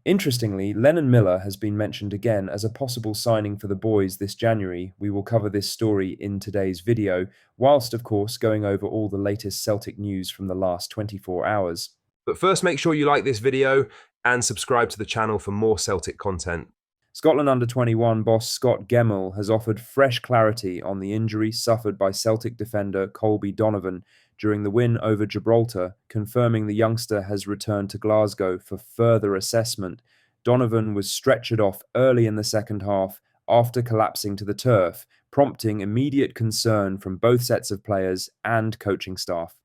Interestingly, Lennon Miller has been mentioned again as a possible signing for the boys this January. We will cover this story in today's video, whilst of course going over all the latest Celtic news from the last 24 hours. But first, make sure you like this video and subscribe to the channel for more Celtic content. Scotland under-21 boss Scott Gemmell has offered fresh clarity on the injury suffered by Celtic defender Colby Donovan during the win over Gibraltar, confirming the youngster has returned to Glasgow for further assessment. Donovan was stretchered off early in the second half after collapsing to the turf, prompting immediate concern from both sets of players and coaching staff.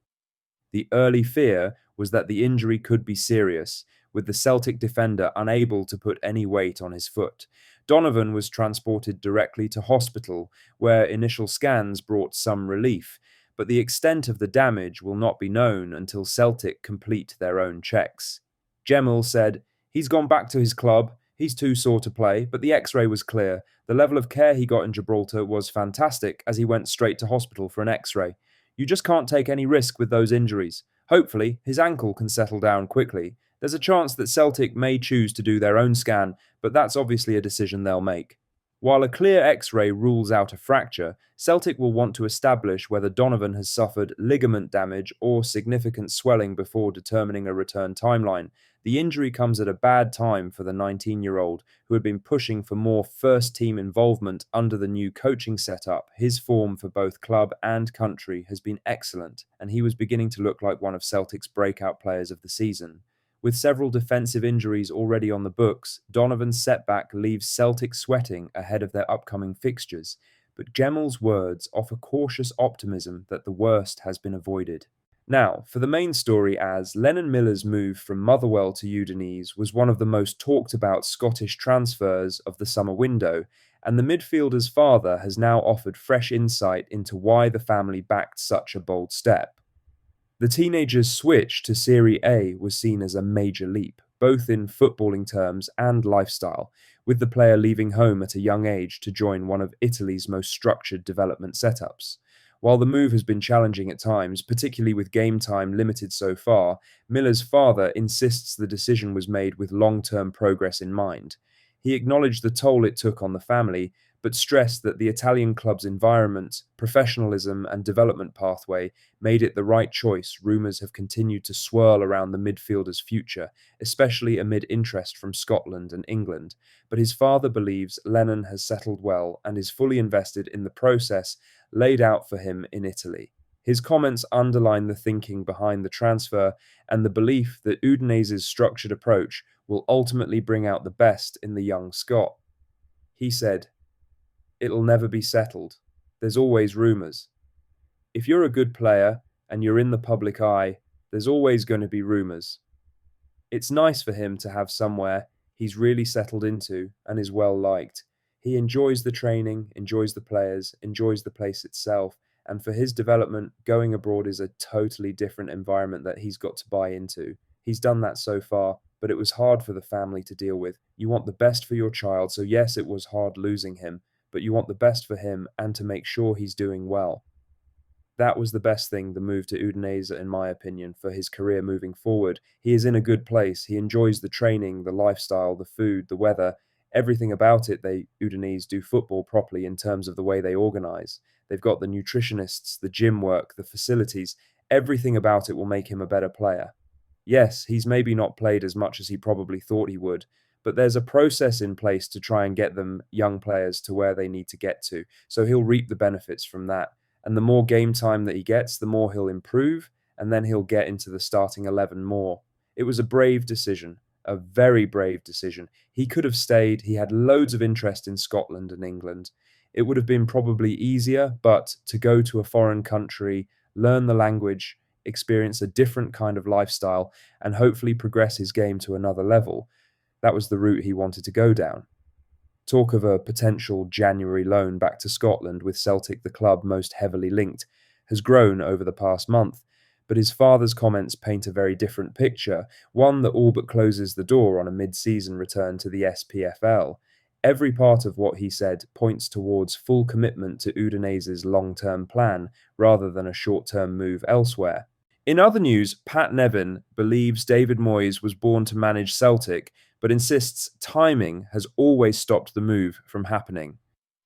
The early fear was that the injury could be serious, with the Celtic defender unable to put any weight on his foot. Donovan was transported directly to hospital, where initial scans brought some relief, but the extent of the damage will not be known until Celtic complete their own checks. Gemmell said, "He's gone back to his club. He's too sore to play, but the x-ray was clear. The level of care he got in Gibraltar was fantastic as he went straight to hospital for an x-ray. You just can't take any risk with those injuries. Hopefully, his ankle can settle down quickly. There's a chance that Celtic may choose to do their own scan, but that's obviously a decision they'll make." While a clear x-ray rules out a fracture, Celtic will want to establish whether Donovan has suffered ligament damage or significant swelling before determining a return timeline. The injury comes at a bad time for the 19-year-old, who had been pushing for more first-team involvement under the new coaching setup. His form for both club and country has been excellent, and he was beginning to look like one of Celtic's breakout players of the season. With several defensive injuries already on the books, Donovan's setback leaves Celtic sweating ahead of their upcoming fixtures, but Gemmell's words offer cautious optimism that the worst has been avoided. Now, for the main story, as Lennon Miller's move from Motherwell to Udinese was one of the most talked about Scottish transfers of the summer window, and the midfielder's father has now offered fresh insight into why the family backed such a bold step. The teenager's switch to Serie A was seen as a major leap, both in footballing terms and lifestyle, with the player leaving home at a young age to join one of Italy's most structured development setups. While the move has been challenging at times, particularly with game time limited so far, Miller's father insists the decision was made with long-term progress in mind. He acknowledged the toll it took on the family, but stressed that the Italian club's environment, professionalism, and development pathway made it the right choice. Rumours have continued to swirl around the midfielder's future, especially amid interest from Scotland and England, but his father believes Lennon has settled well and is fully invested in the process laid out for him in Italy. His comments underline the thinking behind the transfer and the belief that Udinese's structured approach will ultimately bring out the best in the young Scot. He said, "It'll never be settled. There's always rumours. If you're a good player and you're in the public eye, there's always going to be rumours. It's nice for him to have somewhere he's really settled into and is well liked. He enjoys the training, enjoys the players, enjoys the place itself, and for his development, going abroad is a totally different environment that he's got to buy into. He's done that so far, but it was hard for the family to deal with. You want the best for your child, so yes, it was hard losing him, but you want the best for him and to make sure he's doing well." That was the best thing, the move to Udinese, in my opinion, for his career moving forward. He is in a good place. He enjoys the training, the lifestyle, the food, the weather, everything about it. Udinese do football properly in terms of the way they organise. They've got the nutritionists, the gym work, the facilities. Everything about it will make him a better player. Yes, he's maybe not played as much as he probably thought he would, but there's a process in place to try and get them young players to where they need to get to. So he'll reap the benefits from that. And the more game time that he gets, the more he'll improve, and then he'll get into the starting 11 more. It was a brave decision, a very brave decision. He could have stayed. He had loads of interest in Scotland and England. It would have been probably easier, but to go to a foreign country, learn the language, experience a different kind of lifestyle, and hopefully progress his game to another level, that was the route he wanted to go down. Talk of a potential January loan back to Scotland, with Celtic the club most heavily linked, has grown over the past month, but his father's comments paint a very different picture, one that all but closes the door on a mid-season return to the SPFL. Every part of what he said points towards full commitment to Udinese's long-term plan, rather than a short-term move elsewhere. In other news, Pat Nevin believes David Moyes was born to manage Celtic, but insists timing has always stopped the move from happening.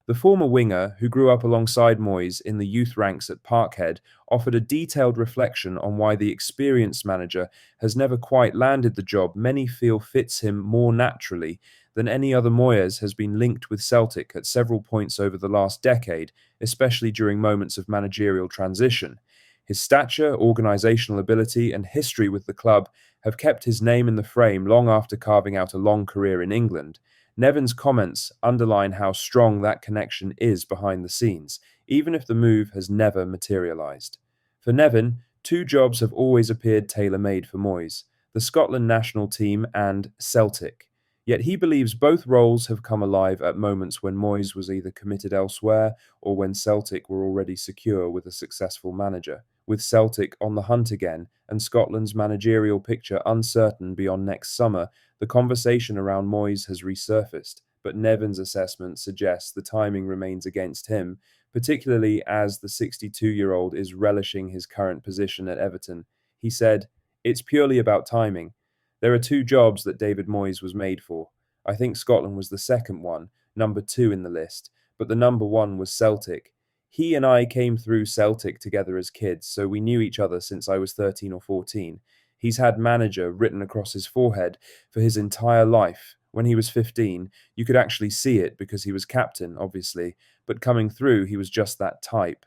The former winger, who grew up alongside Moyes in the youth ranks at Parkhead, offered a detailed reflection on why the experienced manager has never quite landed the job many feel fits him more naturally than any other. Moyes has been linked with Celtic at several points over the last decade, especially during moments of managerial transition. His stature, organisational ability, and history with the club have kept his name in the frame long after carving out a long career in England. Nevin's comments underline how strong that connection is behind the scenes, even if the move has never materialised. For Nevin, two jobs have always appeared tailor-made for Moyes: the Scotland national team and Celtic. Yet he believes both roles have come alive at moments when Moyes was either committed elsewhere or when Celtic were already secure with a successful manager. With Celtic on the hunt again and Scotland's managerial picture uncertain beyond next summer, the conversation around Moyes has resurfaced, but Nevin's assessment suggests the timing remains against him, particularly as the 62-year-old is relishing his current position at Everton. He said, "It's purely about timing. There are two jobs that David Moyes was made for. I think Scotland was the second one, number two in the list, but the number one was Celtic. He and I came through Celtic together as kids, so we knew each other since I was 13 or 14. He's had manager written across his forehead for his entire life. When he was 15, you could actually see it because he was captain, obviously, but coming through, he was just that type.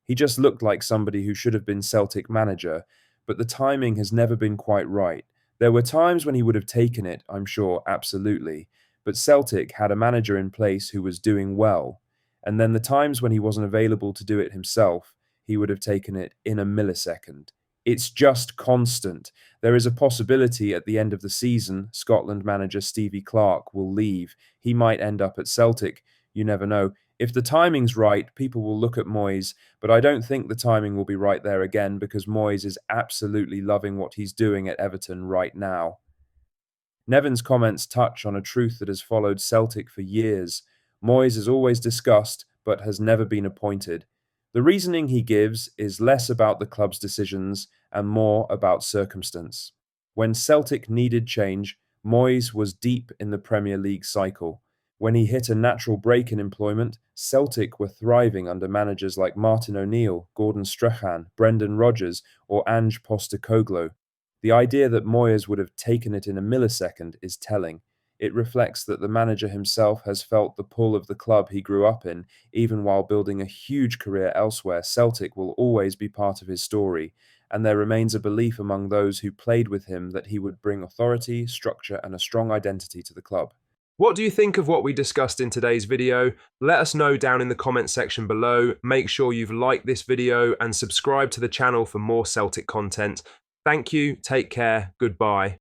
He just looked like somebody who should have been Celtic manager, but the timing has never been quite right. There were times when he would have taken it, I'm sure, absolutely, but Celtic had a manager in place who was doing well. And then the times when he wasn't available to do it himself, he would have taken it in a millisecond. It's just constant. There is a possibility at the end of the season, Scotland manager Stevie Clarke will leave. He might end up at Celtic. You never know. If the timing's right, people will look at Moyes, but I don't think the timing will be right there again because Moyes is absolutely loving what he's doing at Everton right now." Nevin's comments touch on a truth that has followed Celtic for years. Moyes is always discussed, but has never been appointed. The reasoning he gives is less about the club's decisions and more about circumstance. When Celtic needed change, Moyes was deep in the Premier League cycle. When he hit a natural break in employment, Celtic were thriving under managers like Martin O'Neill, Gordon Strachan, Brendan Rodgers, or Ange Postecoglou. The idea that Moyes would have taken it in a millisecond is telling. It reflects that the manager himself has felt the pull of the club he grew up in, even while building a huge career elsewhere. Celtic will always be part of his story, and there remains a belief among those who played with him that he would bring authority, structure, and a strong identity to the club. What do you think of what we discussed in today's video? Let us know down in the comment section below. Make sure you've liked this video and subscribe to the channel for more Celtic content. Thank you, take care, goodbye.